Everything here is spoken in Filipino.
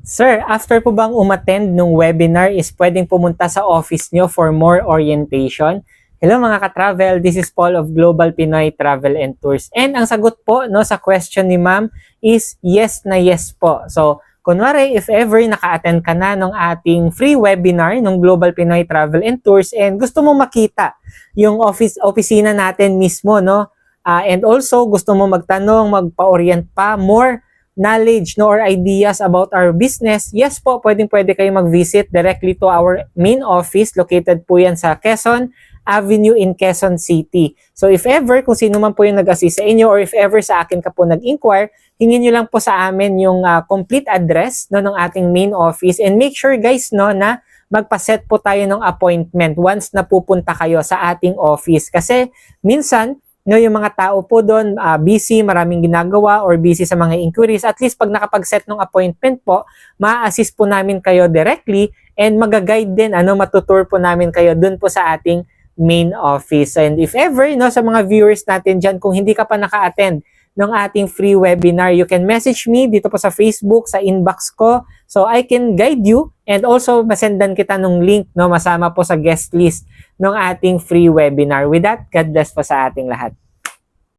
Sir, after po bang umattend nung webinar is pwedeng pumunta sa office nyo for more orientation? Hello mga ka-travel, this is Paul of Global Pinoy Travel and Tours. And ang sagot po no sa question ni ma'am is yes na yes po. So, kunwari if ever naka-attend ka na ng ating free webinar ng Global Pinoy Travel and Tours and gusto mo makita yung opisina natin mismo, no? And also gusto mo magtanong, magpa-orient pa more knowledge no or ideas about our business, yes po, pwede kayo mag-visit directly to our main office. Located po yan sa Quezon Avenue in Quezon City. So if ever, kung sino man po yung nag-assist sa inyo or if ever sa akin ka po nag-inquire, hingin nyo lang po sa amin yung complete address no, ng ating main office and make sure guys no na magpa-set po tayo ng appointment once na pupunta kayo sa ating office. Kasi minsan, no, yung mga tao po doon busy, maraming ginagawa or busy sa mga inquiries. At least pag nakapag-set ng appointment po, ma-assist po namin kayo directly and mag-guide din, matutour po namin kayo doon po sa ating main office. And if ever, no, sa mga viewers natin dyan, kung hindi ka pa naka-attend ng ating free webinar, you can message me dito po sa Facebook, sa inbox ko. So I can guide you and also masendan kita ng link, no, masama po sa guest list ng ating free webinar. With that, God bless po sa ating lahat.